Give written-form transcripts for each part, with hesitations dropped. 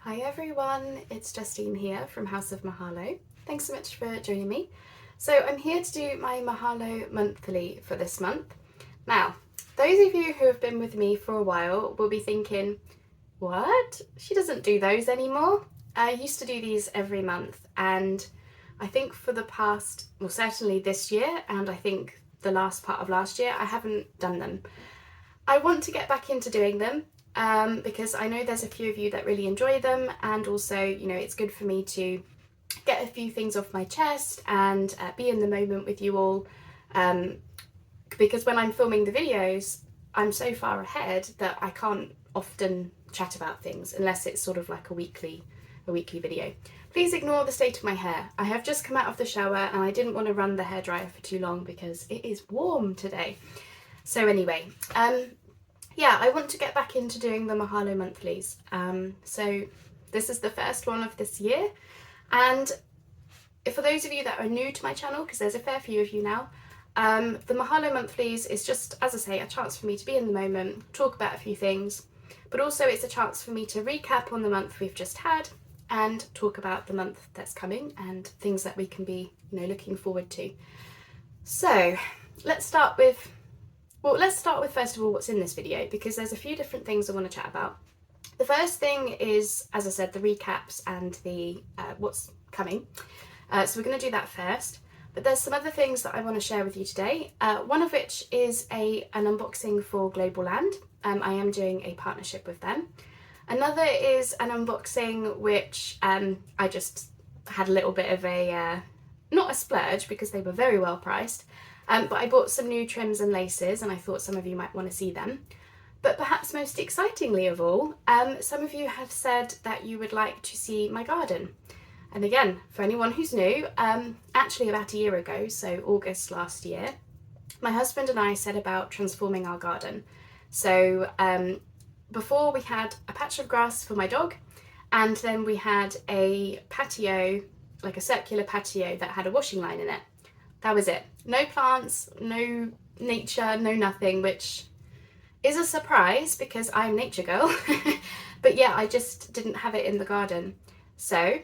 Hi everyone, it's Justine here from House of Mahalo. Thanks so much for joining me. So I'm here to do my Mahalo Monthly for this month. Now, those of you who have been with me for a while will be thinking, what? She doesn't do those anymore? I used to do these every month, and I think for the past, well certainly this year, and I think the last part of last year, I haven't done them. I want to get back into doing them because I know there's a few of you that really enjoy them, and also, you know, it's good for me to get a few things off my chest and be in the moment with you all, because when I'm filming the videos, I'm so far ahead that I can't often chat about things unless it's sort of like a weekly video. Please ignore the state of my hair. I have just come out of the shower and I didn't want to run the hairdryer for too long because it is warm today. So anyway, yeah, I want to get back into doing the Mahalo Monthlies. So this is the first one of this year. And for those of you that are new to my channel, because there's a fair few of you now, the Mahalo Monthlies is just, as I say, a chance for me to be in the moment, talk about a few things, but also it's a chance for me to recap on the month we've just had and talk about the month that's coming and things that we can be, you know, looking forward to. So let's start with first of all what's in this video, because there's a few different things I want to chat about. The first thing is, as I said, the recaps and the what's coming. So we're going to do that first. But there's some other things that I want to share with you today. One of which is an unboxing for Globleland. I am doing a partnership with them. Another is an unboxing which I just had a little bit of a, not a splurge because they were very well priced, but I bought some new trims and laces and I thought some of you might want to see them. But perhaps most excitingly of all, some of you have said that you would like to see my garden. And again, for anyone who's new, actually about a year ago, so August last year, my husband and I set about transforming our garden. So before we had a patch of grass for my dog, and then we had a patio, like a circular patio that had a washing line in it. That was it. No plants, no nature, no nothing, which is a surprise because I'm nature girl. But yeah, I just didn't have it in the garden. So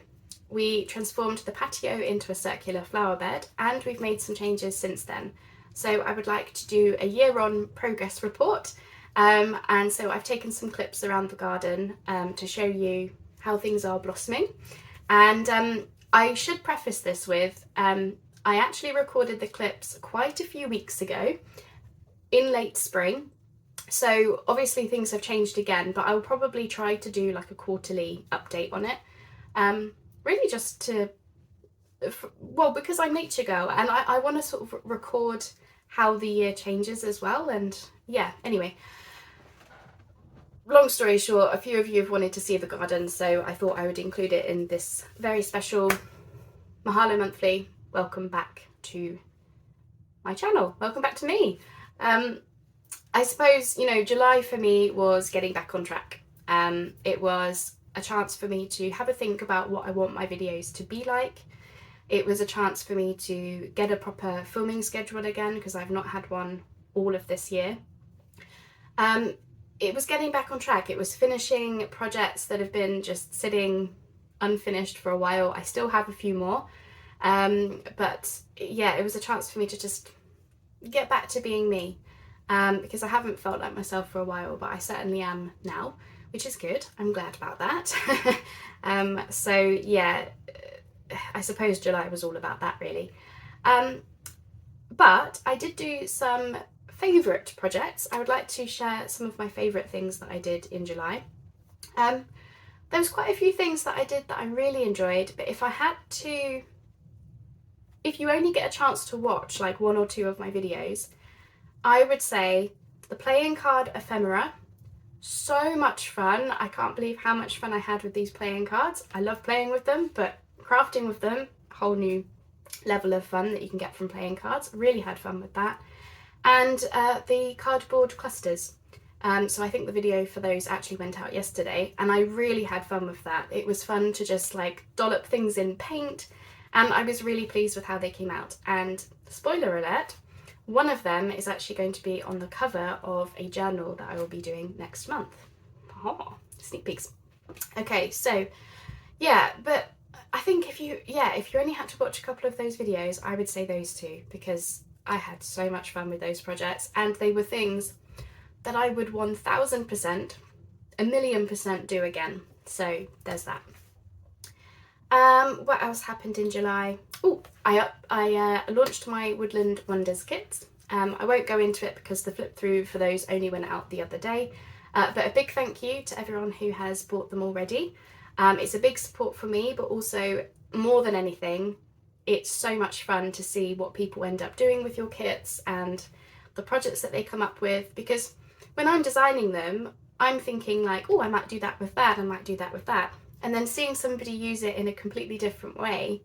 we transformed the patio into a circular flower bed, and we've made some changes since then. So I would like to do a year-on progress report. And so I've taken some clips around the garden to show you how things are blossoming. And I should preface this with, I actually recorded the clips quite a few weeks ago in late spring. So obviously things have changed again, but I'll probably try to do like a quarterly update on it. Really just to, well, because I'm nature girl and I want to sort of record how the year changes as well. And yeah, anyway, long story short, a few of you have wanted to see the garden, so I thought I would include it in this very special Mahalo Monthly. Welcome back to my channel. Welcome back to me. I suppose, you know, July for me was getting back on track. It was a chance for me to have a think about what I want my videos to be like. It was a chance for me to get a proper filming schedule again, because I've not had one all of this year. It was getting back on track. It was finishing projects that have been just sitting unfinished for a while. I still have a few more. But yeah, it was a chance for me to just get back to being me, because I haven't felt like myself for a while, but I certainly am now, which is good. I'm glad about that. So yeah, I suppose July was all about that really. But I did do some favourite projects. I would like to share some of my favourite things that I did in July. There was quite a few things that I did that I really enjoyed, but if you only get a chance to watch like one or two of my videos, I would say the playing card ephemera. So much fun. I can't believe how much fun I had with these playing cards. I love playing with them, but crafting with them, a whole new level of fun that you can get from playing cards. Really had fun with that. And the cardboard clusters. So I think the video for those actually went out yesterday, and I really had fun with that. It was fun to just like dollop things in paint, and I was really pleased with how they came out. And spoiler alert, one of them is actually going to be on the cover of a journal that I will be doing next month. Oh, sneak peeks. Okay, so yeah, but I think if you only had to watch a couple of those videos, I would say those two, because I had so much fun with those projects, and they were things that I would 1000%, a million percent do again. So there's that. What else happened in July? Oh, I launched my Woodland Wonders kits. I won't go into it because the flip through for those only went out the other day. But a big thank you to everyone who has bought them already. It's a big support for me, but also more than anything, it's so much fun to see what people end up doing with your kits and the projects that they come up with, because when I'm designing them, I'm thinking like, oh, I might do that with that, I might do that with that. And then seeing somebody use it in a completely different way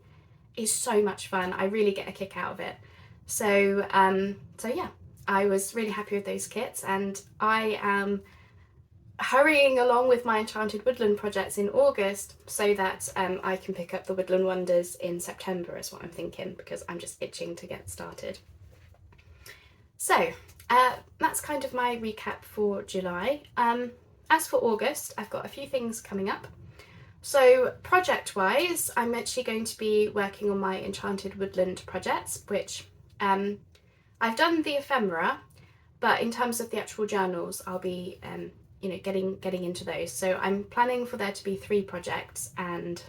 is so much fun. I really get a kick out of it. So yeah, I was really happy with those kits, and I am hurrying along with my Enchanted Woodland projects in August so that I can pick up the Woodland Wonders in September is what I'm thinking, because I'm just itching to get started. So that's kind of my recap for July. As for August, I've got a few things coming up. So project-wise, I'm actually going to be working on my Enchanted Woodland projects, which I've done the ephemera, but in terms of the actual journals, I'll be getting into those. So I'm planning for there to be 3 projects, and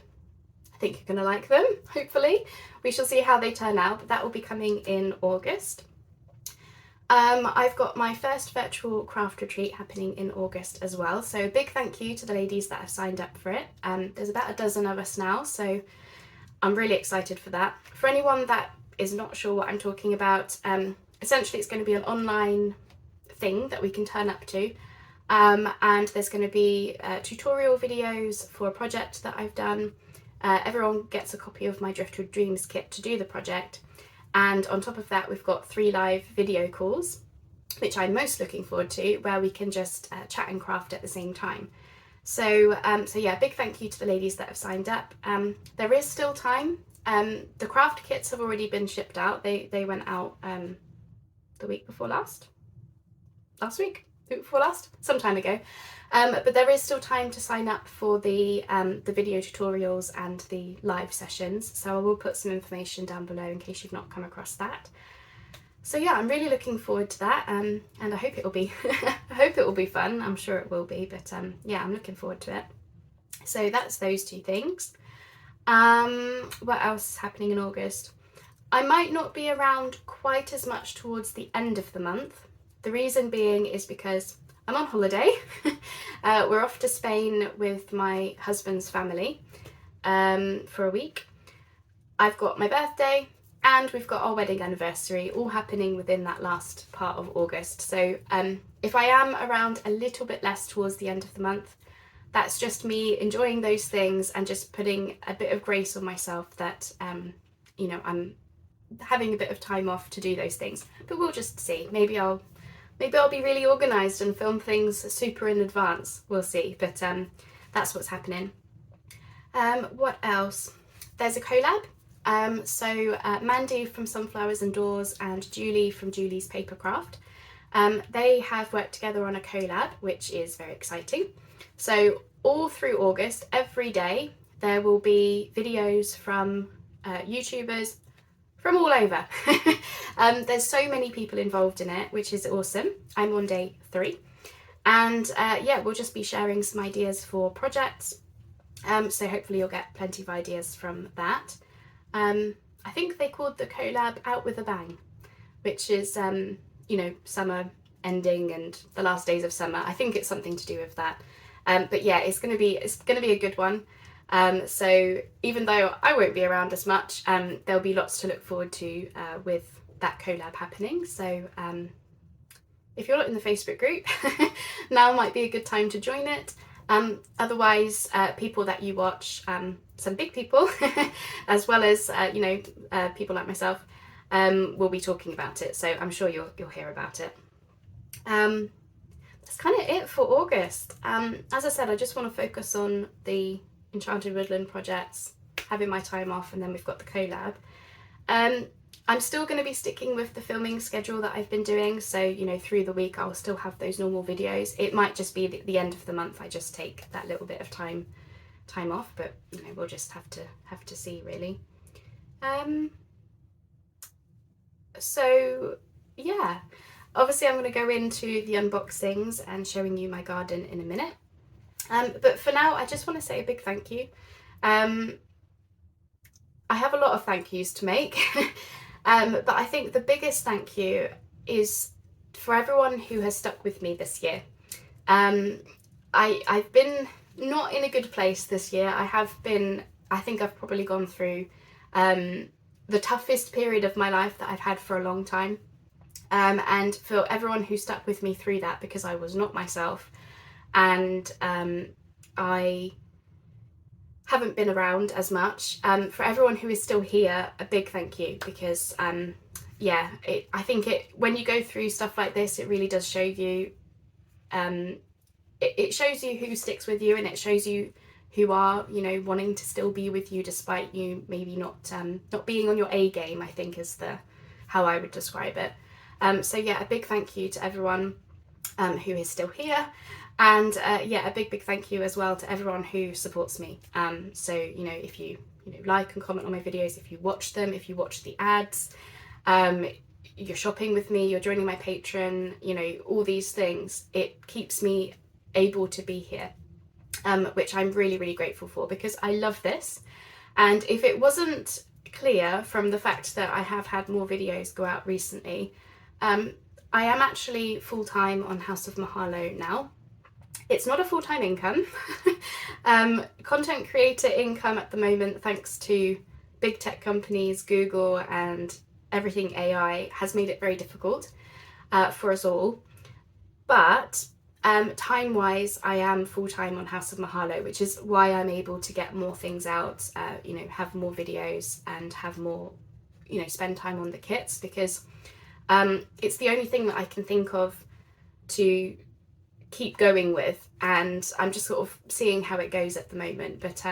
I think you're going to like them, hopefully. We shall see how they turn out, but that will be coming in August. I've got my first virtual craft retreat happening in August as well, so a big thank you to the ladies that have signed up for it. There's about a dozen of us now, so I'm really excited for that. For anyone that is not sure what I'm talking about, essentially it's going to be an online thing that we can turn up to, and there's going to be tutorial videos for a project that I've done. Everyone gets a copy of my Driftwood Dreams kit to do the project. And on top of that, we've got 3 live video calls, which I'm most looking forward to, where we can just chat and craft at the same time. So yeah, big thank you to the ladies that have signed up. There is still time. The craft kits have already been shipped out. They went out the week before last? Last week? The week before last? Some time ago. But there is still time to sign up for the video tutorials and the live sessions, so I will put some information down below in case you've not come across that. So yeah, I'm really looking forward to that, and I hope it will be I hope it will be fun. I'm sure it will be, but yeah, I'm looking forward to it. So that's those 2 things. What else is happening in August? I might not be around quite as much towards the end of the month. The reason being is because I'm on holiday. We're off to Spain with my husband's family for a week. I've got my birthday and we've got our wedding anniversary all happening within that last part of August. So if I am around a little bit less towards the end of the month, that's just me enjoying those things and just putting a bit of grace on myself that, I'm having a bit of time off to do those things. But we'll just see. Maybe I'll be really organised and film things super in advance. We'll see, but that's what's happening. What else? There's a collab. So Mandy from Sunflowers and Doors and Julie from Julie's Papercraft, they have worked together on a collab, which is very exciting. So all through August, every day, there will be videos from YouTubers from all over. There's so many people involved in it, which is awesome. I'm on day 3. And yeah, we'll just be sharing some ideas for projects. So hopefully you'll get plenty of ideas from that. I think they called the collab Out With A Bang, which is, summer ending and the last days of summer. I think it's something to do with that. But yeah, it's gonna be a good one. So even though I won't be around as much, there'll be lots to look forward to with that collab happening. So if you're not in the Facebook group, now might be a good time to join it. Otherwise, people that you watch, some big people, as well as people like myself, will be talking about it. So I'm sure you'll hear about it. That's kind of it for August. As I said, I just want to focus on the Enchanted Woodland projects, having my time off, and then we've got the collab. I'm still going to be sticking with the filming schedule that I've been doing, so you know, through the week I'll still have those normal videos. It might just be the end of the month I just take that little bit of time off, but you know, we'll just have to see really. So yeah, obviously I'm going to go into the unboxings and showing you my garden in a minute. But for now, I just want to say a big thank you. I have a lot of thank yous to make, but I think the biggest thank you is for everyone who has stuck with me this year. I've been not in a good place this year. I think I've probably gone through the toughest period of my life that I've had for a long time. And for everyone who stuck with me through that, because I was not myself, and I haven't been around as much. For everyone who is still here, a big thank you, because yeah, I think when you go through stuff like this, it really does show you, it shows you who sticks with you, and it shows you who are, you know, wanting to still be with you despite you maybe not being on your A game, I think is how I would describe it. So yeah, a big thank you to everyone who is still here. And yeah, a big thank you as well to everyone who supports me. So, you know, if you like and comment on my videos, if you watch them, if you watch the ads, you're shopping with me, you're joining my Patreon, you know, all these things, it keeps me able to be here, which I'm really grateful for, because I love this. And if it wasn't clear from the fact that I have had more videos go out recently, I am actually full-time on House of Mahalo now. It's not a full-time income. Content creator income at the moment, thanks to big tech companies, Google and everything AI, has made it very difficult for us all. But time-wise, I am full-time on House of Mahalo, which is why I'm able to get more things out, you know, have more videos and have more, you know, spend time on the kits, because it's the only thing that I can think of to keep going with, and I'm just sort of seeing how it goes at the moment. But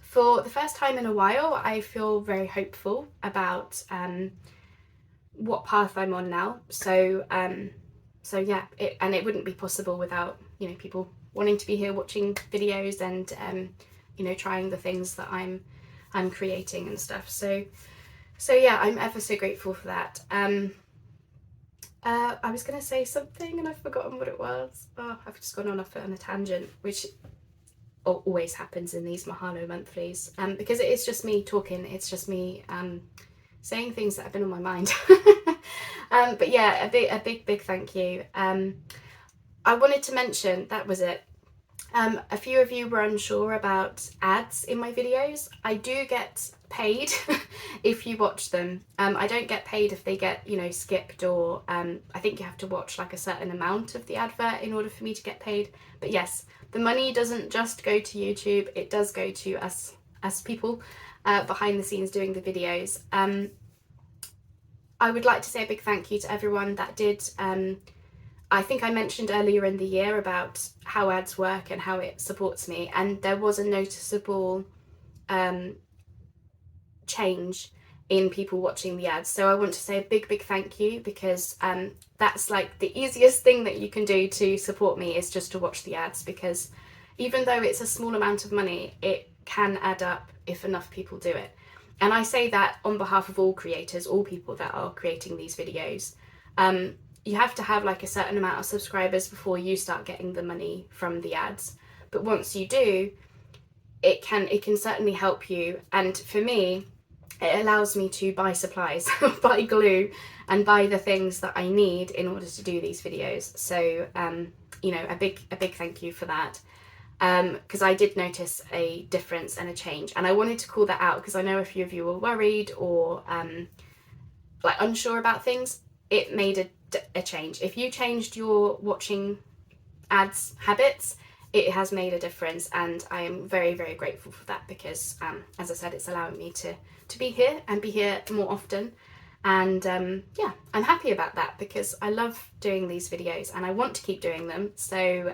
for the first time in a while, I feel very hopeful about what path I'm on now. So yeah, it wouldn't be possible without, you know, people wanting to be here watching videos and you know, trying the things that I'm creating and stuff. So yeah, I'm ever so grateful for that. I was going to say something and I've forgotten what it was. Oh, I've just gone on a tangent, which always happens in these Mahalo monthlies, because it is just me talking. It's just me saying things that have been on my mind. But yeah, a big thank you. I wanted to mention, that was it. A few of you were unsure about ads in my videos. I do get paid if you watch them. I don't get paid if they get, you know, skipped, or I think you have to watch like a certain amount of the advert in order for me to get paid. But yes, the money doesn't just go to YouTube, it does go to us people behind the scenes doing the videos. I would like to say a big thank you to everyone that did. I think I mentioned earlier in the year about how ads work and how it supports me, and there was a noticeable change in people watching the ads. So I want to say a big thank you, because that's like the easiest thing that you can do to support me, is just to watch the ads, because even though it's a small amount of money, it can add up if enough people do it. And I say that on behalf of all creators, all people that are creating these videos. You have to have like a certain amount of subscribers before you start getting the money from the ads. But once you do, it can certainly help you. And for me, it allows me to buy supplies, buy glue, and buy the things that I need in order to do these videos. So, you know, a big thank you for that. Because I did notice a difference and a change, and I wanted to call that out because I know a few of you were worried or like unsure about things. It made a change. If you changed your watching ads habits, it has made a difference, and I am very grateful for that, because as I said, it's allowing me to be here and be here more often. And yeah, I'm happy about that, because I love doing these videos and I want to keep doing them. So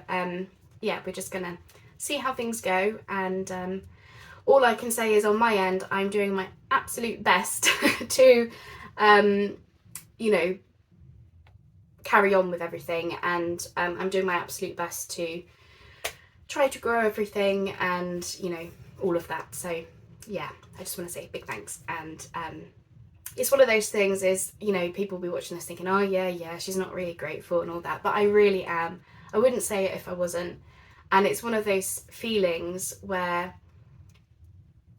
yeah, we're just gonna see how things go, and all I can say is, on my end, I'm doing my absolute best to you know, carry on with everything, and I'm doing my absolute best to try to grow everything and, you know, all of that. So yeah, I just want to say big thanks. And it's one of those things is, you know, people will be watching this thinking, oh yeah, she's not really grateful and all that, but I really am. I wouldn't say it if I wasn't. And it's one of those feelings where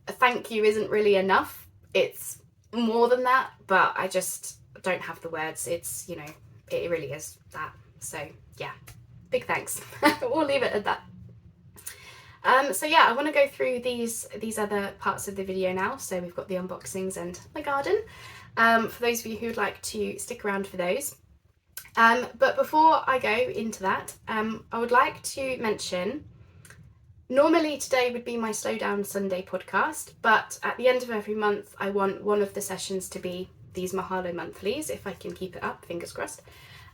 a thank you isn't really enough. It's more than that, but I just don't have the words. It's, you know, it really is that. So yeah, big thanks. We'll leave it at that. So yeah, I want to go through these other parts of the video now. So we've got the unboxings and my garden. For those of you who'd like to stick around for those. But before I go into that, I would like to mention, normally today would be my Slow Down Sunday podcast, but at the end of every month, I want one of the sessions to be these Mahalo Monthlies, if I can keep it up, fingers crossed.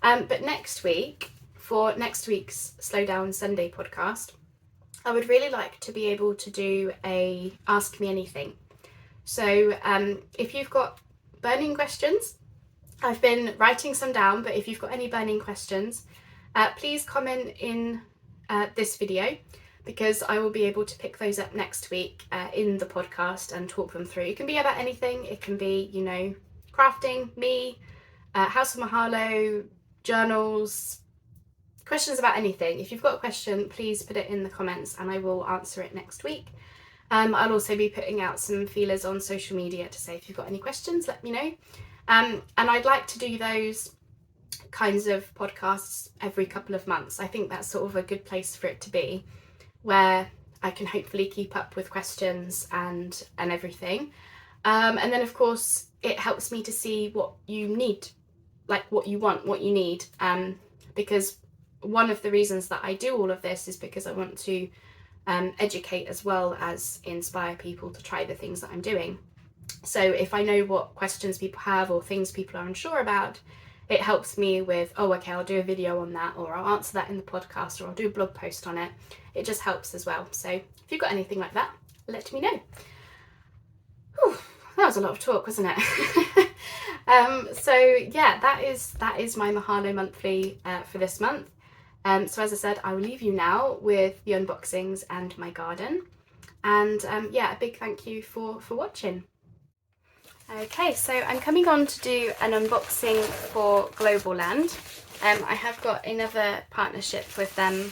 But next week, for next week's Slow Down Sunday podcast, I would really like to be able to do a Ask Me Anything. So if you've got burning questions, I've been writing some down, but if you've got any burning questions, please comment in this video, because I will be able to pick those up next week in the podcast and talk them through. It can be about anything. It can be, you know, crafting, me, House of Mahalo, journals, questions about anything. If you've got a question, please put it in the comments and I will answer it next week. I'll also be putting out some feelers on social media to say if you've got any questions, let me know. And I'd like to do those kinds of podcasts every couple of months. I think that's sort of a good place for it to be, where I can hopefully keep up with questions and everything. And then of course it helps me to see what you need, like what you want, what you need. Because one of the reasons that I do all of this is because I want to educate as well as inspire people to try the things that I'm doing. So if I know what questions people have or things people are unsure about, it helps me with, oh, okay, I'll do a video on that, or I'll answer that in the podcast, or I'll do a blog post on it. It just helps as well. So if you've got anything like that, let me know. Whew, that was a lot of talk, wasn't it? So yeah, that is my Mahalo Monthly for this month. So as I said, I will leave you now with the unboxings and my garden. And yeah, a big thank you for watching. Okay, so I'm coming on to do an unboxing for Globleland. I have got another partnership with them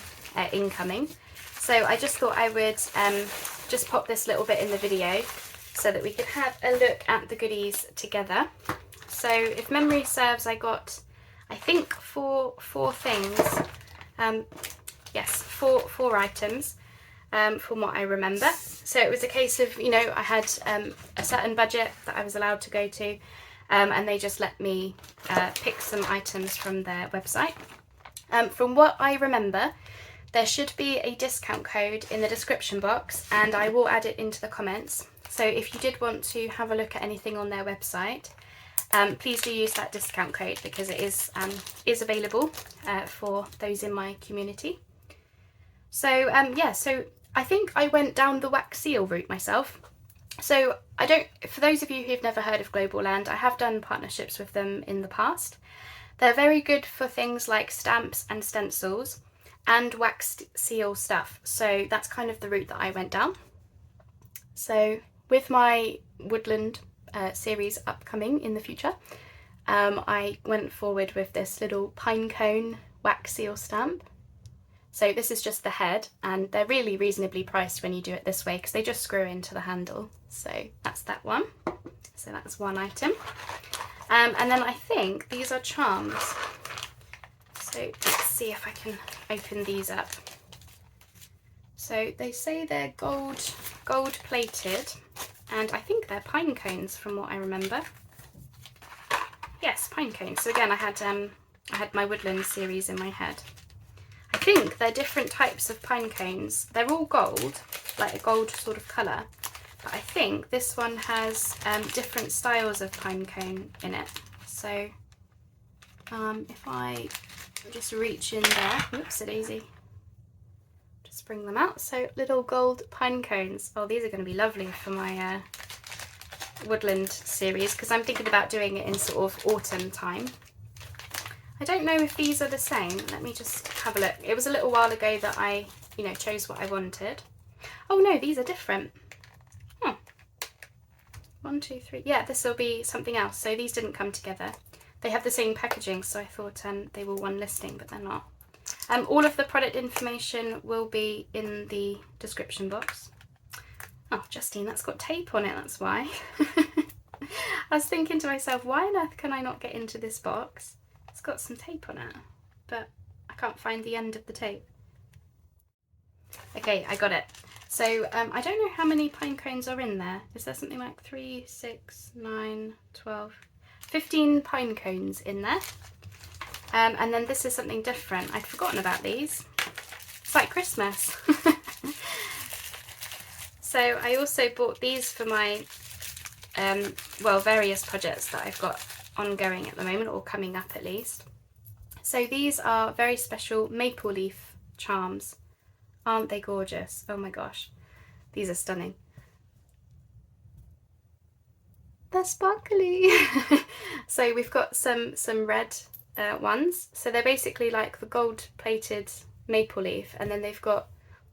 incoming. So I just thought I would just pop this little bit in the video so that we could have a look at the goodies together. So if memory serves, I got, I think, four things. Yes, four items from what I remember. So it was a case of, you know, I had a certain budget that I was allowed to go to, and they just let me pick some items from their website. From what I remember, there should be a discount code in the description box, and I will add it into the comments. So if you did want to have a look at anything on their website, please do use that discount code, because it is available for those in my community. So yeah, so I think I went down the wax seal route myself. So for those of you who've never heard of Globleland, I have done partnerships with them in the past. They're very good for things like stamps and stencils and wax seal stuff. So that's kind of the route that I went down. So with my woodland series upcoming in the future, I went forward with this little pine cone wax seal stamp. So this is just the head, and they're really reasonably priced when you do it this way, because they just screw into the handle. So that's that one. So that's one item. And then I think these are charms. So let's see if I can open these up. So they say they're gold plated, and I think they're pine cones from what I remember. Yes, pine cones. So again, I had my woodland series in my head. I think they're different types of pine cones. They're all gold, like a gold sort of colour, but I think this one has different styles of pine cone in it. So if I just reach in there, oops-a-daisy, just bring them out. So little gold pine cones. Oh, these are going to be lovely for my woodland series because I'm thinking about doing it in sort of autumn time. I don't know if these are the same. Let me just have a look. It was a little while ago that I, you know, chose what I wanted. Oh no, these are different. 1, 2, 3. Yeah, this will be something else. So these didn't come together. They have the same packaging, so I thought they were one listing, but they're not. All of the product information will be in the description box. Oh, Justine, that's got tape on it, that's why. I was thinking to myself, why on earth can I not get into this box? It's got some tape on it, but I can't find the end of the tape. Okay, I got it. So I don't know how many pine cones are in there. Is there something like 3, 6, 9, 12, 15 pine cones in there? And then this is something different. I'd forgotten about these. It's like Christmas. So I also bought these for my, well, various projects that I've got ongoing at the moment, or coming up at least. So these are very special maple leaf charms. Aren't they gorgeous? Oh my gosh, these are stunning. They're sparkly. So we've got some red ones. So they're basically like the gold plated maple leaf, and then they've got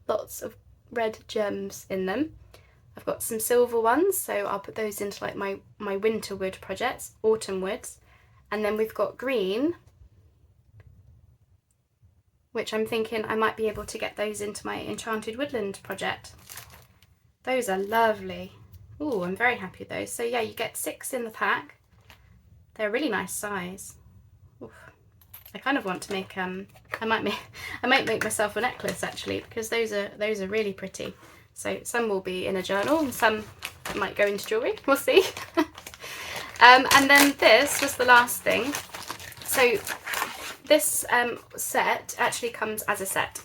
lots of red gems in them. I've got some silver ones, so I'll put those into like my winter wood projects, autumn woods. And then we've got green, which I'm thinking I might be able to get those into my enchanted woodland project. Those are lovely. Ooh, I'm very happy with those. So yeah, you get 6 in the pack. They're a really nice size. Oof. I kind of want to make I might make myself a necklace actually, because those are really pretty. So some will be in a journal and some might go into jewellery. We'll see. And then this was the last thing. So this set actually comes as a set.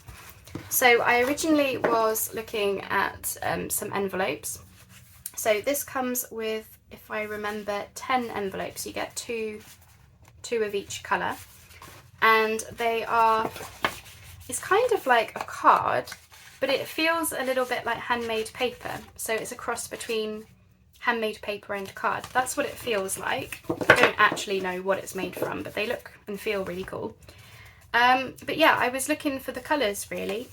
So I originally was looking at some envelopes. So this comes with, if I remember, 10 envelopes. You get two of each colour. And they are, it's kind of like a card, but it feels a little bit like handmade paper. So it's a cross between handmade paper and card. That's what it feels like. I don't actually know what it's made from, but they look and feel really cool. But yeah, I was looking for the colours really.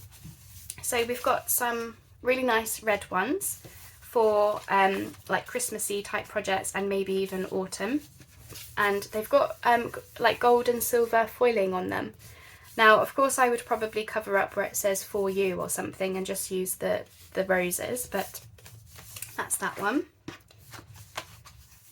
So we've got some really nice red ones for like Christmassy type projects and maybe even autumn. And they've got like gold and silver foiling on them. Now, of course, I would probably cover up where it says for you or something and just use the roses, but that's that one.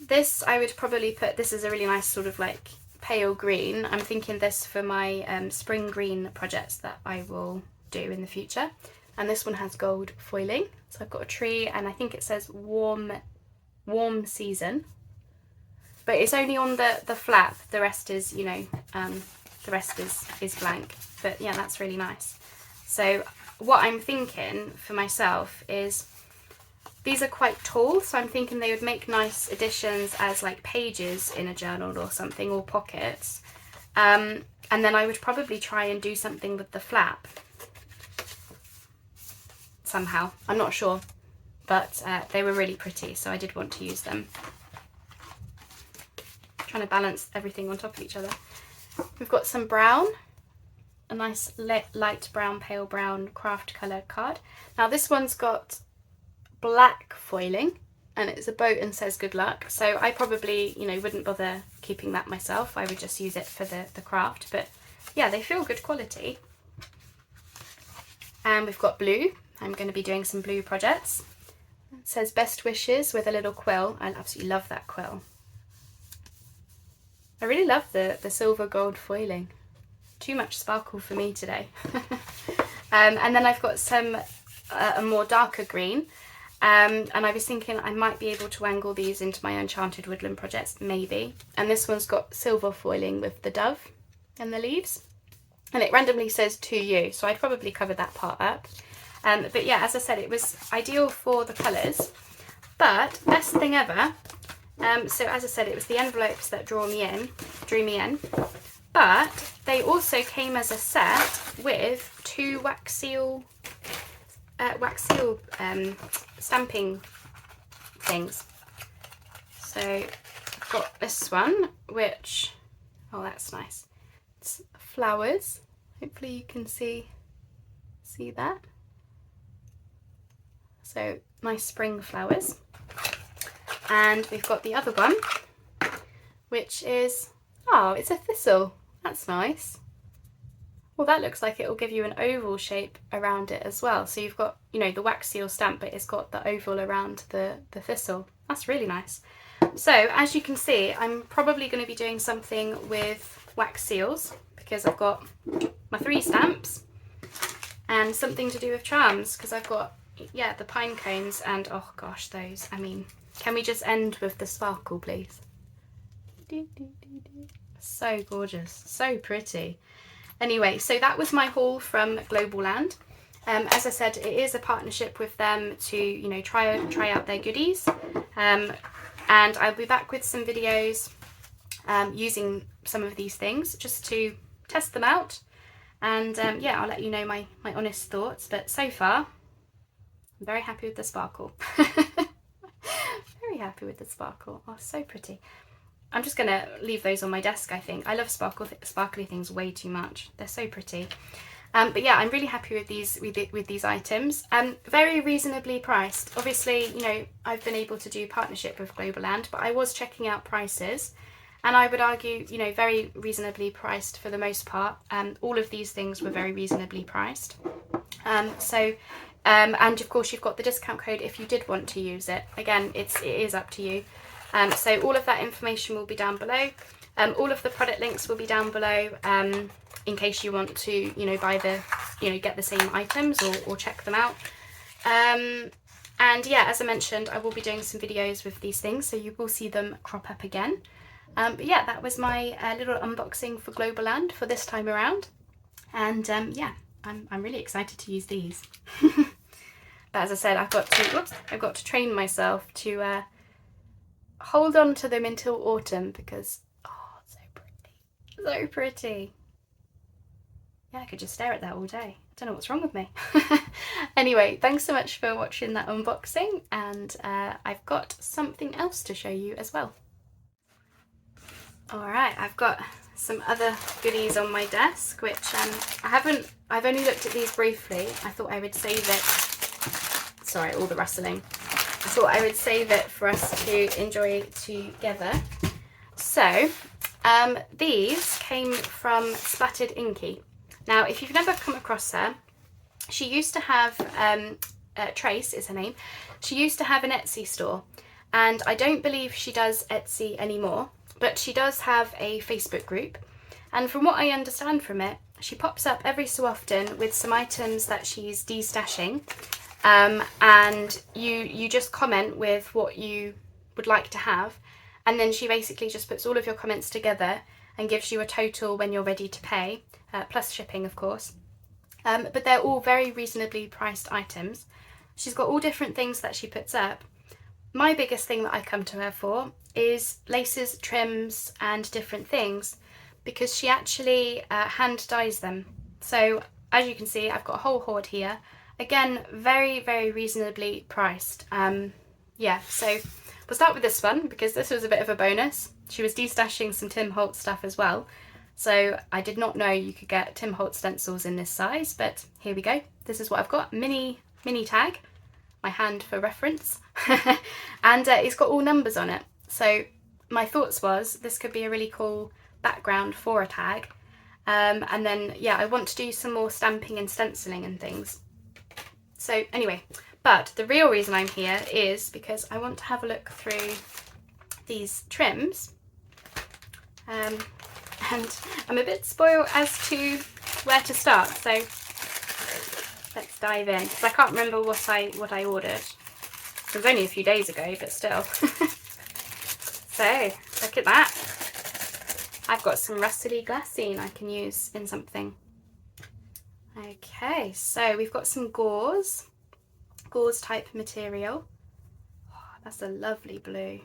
This I would probably put, this is a really nice sort of like pale green. I'm thinking this for my spring green projects that I will do in the future. And this one has gold foiling. So I've got a tree and I think it says warm season. But it's only on the flap. The rest is, you know, the rest is blank. But yeah, that's really nice. So what I'm thinking for myself is, these are quite tall, so I'm thinking they would make nice additions as like pages in a journal or something, or pockets. And then I would probably try and do something with the flap somehow. I'm not sure, but they were really pretty, so I did want to use them. Trying to balance everything on top of each other. We've got some brown, a nice light brown, pale brown craft colour card. Now this one's got black foiling and it's a boat and says good luck, so I probably, you know, wouldn't bother keeping that myself. I would just use it for the craft, but yeah, they feel good quality. And we've got blue. I'm going to be doing some blue projects. It says best wishes with a little quill. I absolutely love that quill. I really love the silver gold foiling. Too much sparkle for me today. And then I've got some a more darker green. And I was thinking I might be able to angle these into my enchanted woodland projects, maybe. And this one's got silver foiling with the dove and the leaves. And it randomly says to you, so I'd probably cover that part up. But yeah, as I said, it was ideal for the colours. But best thing ever, so as I said, it was the envelopes that drew me in. But they also came as a set with 2 wax seal stamping things. So I've got this one, which, oh, that's nice. It's flowers. Hopefully you can see that. So nice spring flowers. And we've got the other one, which is, oh, it's a thistle. That's nice. Well, that looks like it will give you an oval shape around it as well. So you've got, you know, the wax seal stamp, but it's got the oval around the thistle. That's really nice. So as you can see, I'm probably going to be doing something with wax seals because I've got my 3 stamps and something to do with charms because I've got, yeah, the pine cones and, oh gosh, those. I mean, can we just end with the sparkle, please? So gorgeous, so pretty. Anyway, so that was my haul from Globleland. As I said, it is a partnership with them to, you know, try out their goodies. And I'll be back with some videos using some of these things just to test them out. And yeah, I'll let you know my honest thoughts. But so far, I'm very happy with the sparkle. Very happy with the sparkle. Oh, so pretty. I'm just going to leave those on my desk, I think. I love sparkly things way too much. They're so pretty. But yeah, I'm really happy with these items. Very reasonably priced. Obviously, you know, I've been able to do partnership with Globleland, but I was checking out prices. And I would argue, you know, very reasonably priced for the most part. All of these things were very reasonably priced. And of course, you've got the discount code if you did want to use it. Again, it is up to you. So all of that information will be down below. All of the product links will be down below in case you want to, you know, get the same items or check them out. And yeah, as I mentioned, I will be doing some videos with these things, so you will see them crop up again. But yeah, that was my little unboxing for Globleland for this time around. And yeah, I'm really excited to use these. But as I said, I've got to train myself to hold on to them until autumn because, oh, so pretty. So pretty. Yeah, I could just stare at that all day. I don't know what's wrong with me. Anyway, thanks so much for watching that unboxing, and I've got something else to show you as well. Alright, I've got some other goodies on my desk, which I've only looked at these briefly. I thought I would save it. Sorry, all the rustling. I thought I would save it for us to enjoy together. So, these came from Splattered Inky. Now, if you've never come across her, she used to have, Trace is her name, she used to have an Etsy store, and I don't believe she does Etsy anymore, but she does have a Facebook group, and from what I understand from it, she pops up every so often with some items that she's destashing. And you just comment with what you would like to have, and then she basically just puts all of your comments together and gives you a total when you're ready to pay, plus shipping of course. But they're all very reasonably priced items. She's got all different things that she puts up. My biggest thing that I come to her for is laces, trims and different things, because she actually hand dyes them. So as you can see, I've got a whole hoard here. Again, very, very reasonably priced. Yeah, so we'll start with this one because this was a bit of a bonus. She was destashing some Tim Holtz stuff as well. So I did not know you could get Tim Holtz stencils in this size, but here we go. This is what I've got, mini tag, my hand for reference. And it's got all numbers on it. So my thoughts was this could be a really cool background for a tag. And then, yeah, I want to do some more stamping and stenciling and things. So anyway, but the real reason I'm here is because I want to have a look through these trims. And I'm a bit spoiled as to where to start, so let's dive in. Because I can't remember what I ordered. It was only a few days ago, but still. So, look at that. I've got some rustly glassine I can use in something. Okay, so we've got some gauze type material. Oh, that's a lovely blue.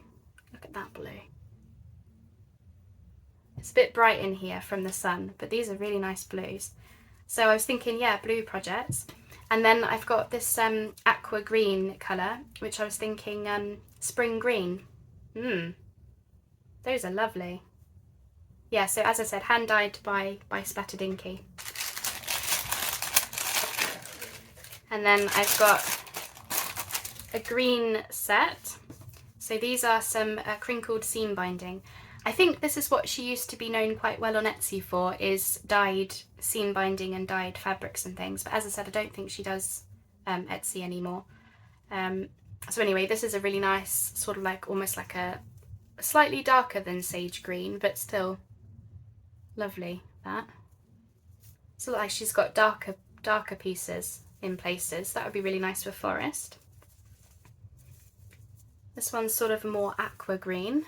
Look at that blue. It's a bit bright in here from the sun, but these are really nice blues. So I was thinking, yeah, blue projects. And then I've got this aqua green colour, which I was thinking spring green. Those are lovely. Yeah, so as I said, hand dyed by Splattered Inky. And then I've got a green set. So these are some crinkled seam binding. I think this is what she used to be known quite well on Etsy for, is dyed seam binding and dyed fabrics and things. But as I said, I don't think she does Etsy anymore. So anyway, this is a really nice sort of like almost like a slightly darker than sage green, but still lovely. That. So like she's got darker pieces in places. That would be really nice for forest. This one's sort of more aqua green,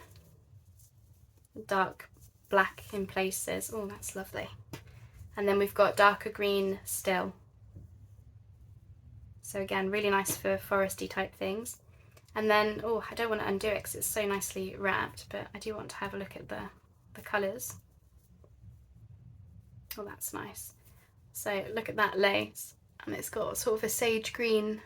dark black in places. Oh, that's lovely. And then we've got darker green still. So again, really nice for foresty type things. And then, oh, I don't want to undo it because it's so nicely wrapped, but I do want to have a look at the colours. Oh, that's nice. So look at that lace, and it's got sort of a sage green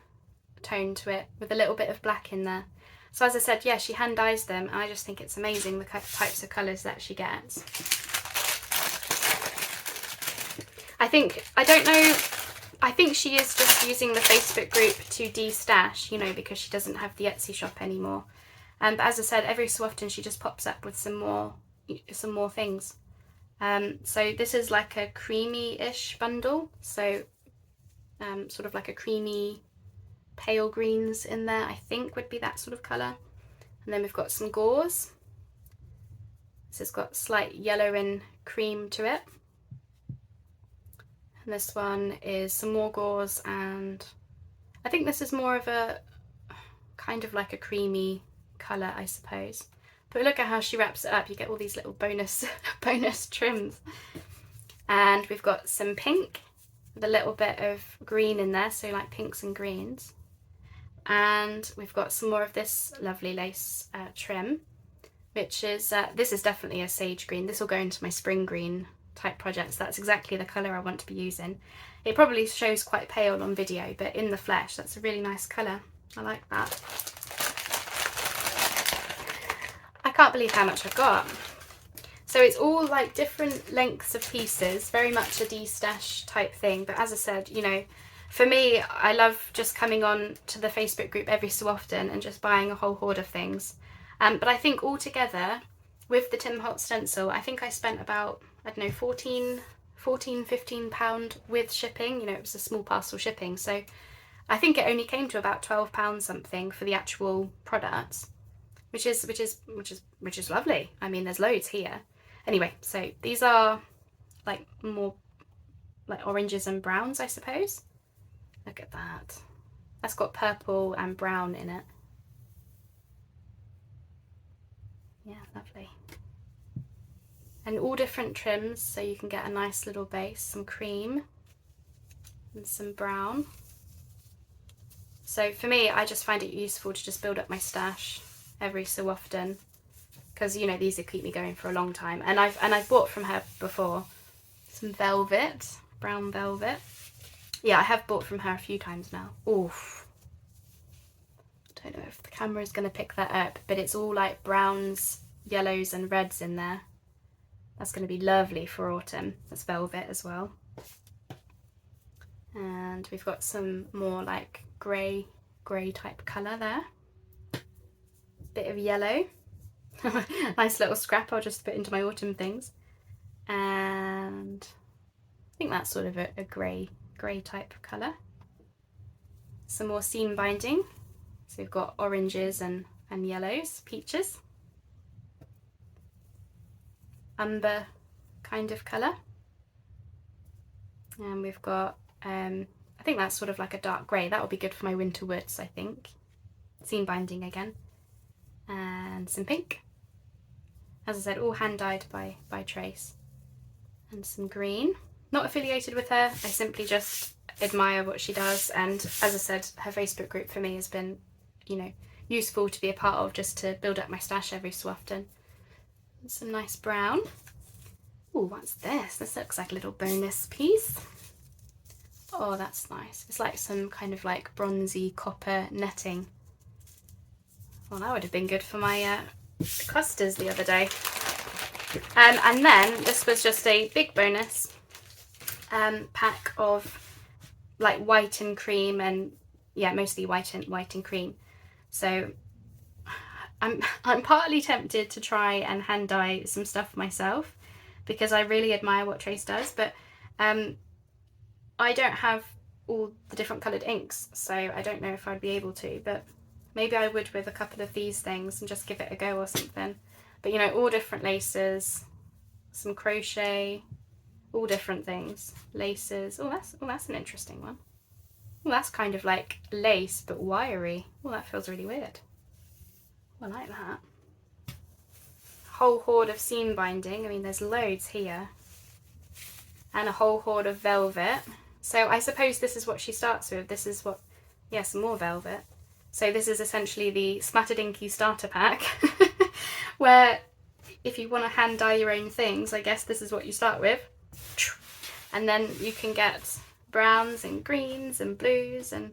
tone to it with a little bit of black in there. So as I said, yeah, she hand dyes them, and I just think it's amazing the types of colours that she gets. I think she is just using the Facebook group to de-stash, you know, because she doesn't have the Etsy shop anymore. But as I said, every so often she just pops up with some more things. So this is like a creamy-ish bundle, so sort of like a creamy pale greens in there, I think would be that sort of colour. And then we've got some gauze. This has got slight yellow and cream to it. And this one is some more gauze, and I think this is more of a kind of like a creamy colour, I suppose. But look at how she wraps it up. You get all these little bonus trims. And we've got some pink with a little bit of green in there, so like pinks and greens. And we've got some more of this lovely lace trim, which is, this is definitely a sage green. This will go into my spring green type projects. That's exactly the colour I want to be using. It probably shows quite pale on video, but in the flesh, that's a really nice colour. I like that. I can't believe how much I've got. So it's all like different lengths of pieces, very much a de-stash type thing. But as I said, you know, for me, I love just coming on to the Facebook group every so often and just buying a whole hoard of things. But I think altogether, with the Tim Holtz stencil, I think I spent about, I don't know, £15 with shipping. You know, it was a small parcel shipping. So I think it only came to about £12 something for the actual products, which is lovely. I mean, there's loads here. Anyway, so these are like more like oranges and browns, I suppose. Look at that. That's got purple and brown in it. Yeah, lovely. And all different trims, so you can get a nice little base, some cream and some brown. So for me, I just find it useful to just build up my stash every so often, because you know these will keep me going for a long time. And I've bought from her before some velvet, brown velvet. Yeah, I have bought from her a few times now. Oof. I don't know if the camera is going to pick that up, but it's all like browns, yellows and reds in there. That's going to be lovely for autumn. That's velvet as well. And we've got some more like grey type colour there. Bit of yellow. Nice little scrap I'll just put into my autumn things. And I think that's sort of a grey type colour. Some more seam binding. So we've got oranges and yellows, peaches. Umber kind of colour. And we've got, I think that's sort of like a dark grey. That will be good for my winter woods, I think. Seam binding again. And some pink. As I said, all hand dyed by Trace. And some green. Not affiliated with her, I simply just admire what she does, and as I said, her Facebook group for me has been, you know, useful to be a part of, just to build up my stash every so often. And some nice brown. Oh, what's this? This looks like a little bonus piece. Oh, that's nice. It's like some kind of like bronzy copper netting. Well, that would have been good for my Costas the other day. And then this was just a big bonus pack of like white and cream, and yeah, mostly white and cream. So I'm partly tempted to try and hand dye some stuff myself because I really admire what Trace does, but I don't have all the different coloured inks, so I don't know if I'd be able to, but maybe I would with a couple of these things and just give it a go or something. But you know, all different laces, some crochet, all different things, laces. Oh, that's an interesting one. Well, that's kind of like lace but wiry. Well, that feels really weird. I like that. Whole hoard of seam binding. I mean, there's loads here. And a whole hoard of velvet. So I suppose this is what she starts with. This is what, yeah, some more velvet. So this is essentially the Splattered Inky starter pack, where if you want to hand dye your own things, I guess this is what you start with. And then you can get browns and greens and blues and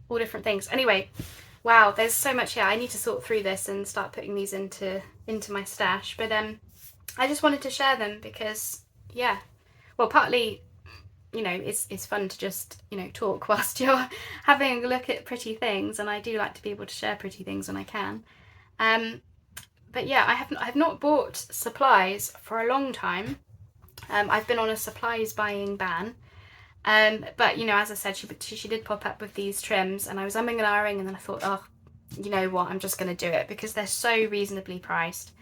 all different things. Anyway, wow, there's so much here. I need to sort through this and start putting these into my stash. But I just wanted to share them because, yeah, well, partly, you know, it's fun to just, you know, talk whilst you're having a look at pretty things, and I do like to be able to share pretty things when I can. But yeah, I have not bought supplies for a long time. I've been on a supplies buying ban. But you know, as I said, she did pop up with these trims, and I was umming and ahhing, and then I thought, oh, you know what, I'm just going to do it because they're so reasonably priced,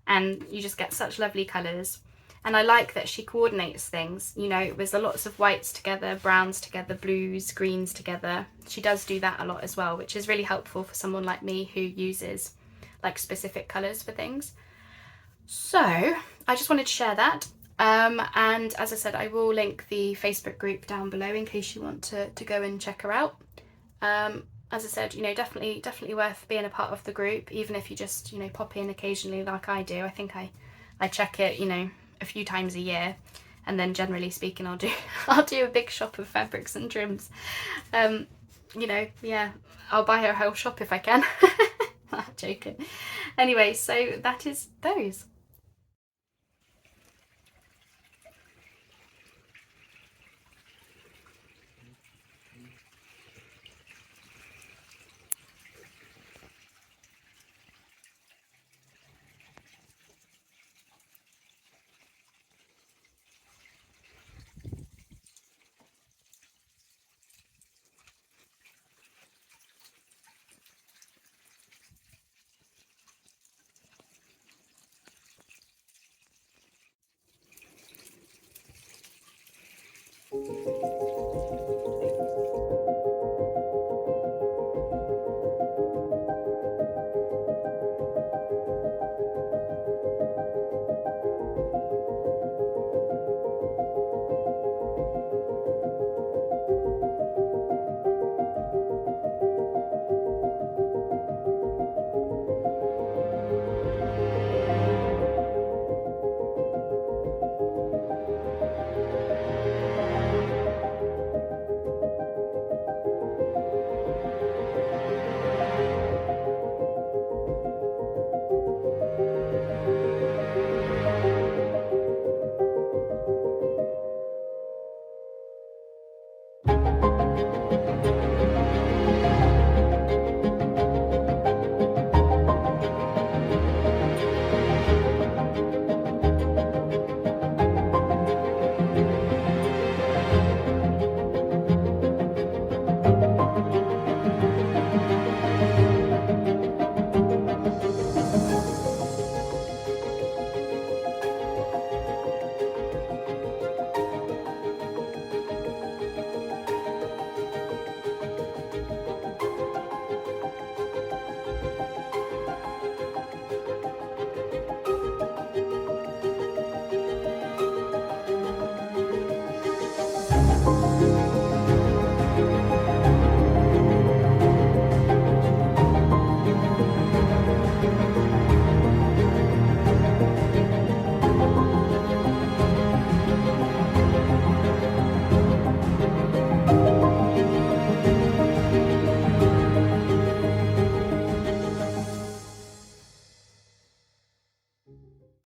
and you just get such lovely colours. And I like that she coordinates things. You know, there's lots of whites together, browns together, blues, greens together. She does do that a lot as well, which is really helpful for someone like me who uses like specific colours for things. So I just wanted to share that. And as I said, I will link the Facebook group down below in case you want to go and check her out. As I said, you know, definitely worth being a part of the group, even if you just, you know, pop in occasionally like I do. I think I check it, you know, a few times a year, and then generally speaking I'll do a big shop of fabrics and trims. You know, yeah, I'll buy her whole shop if I can. I'm joking. Anyway, so that is those.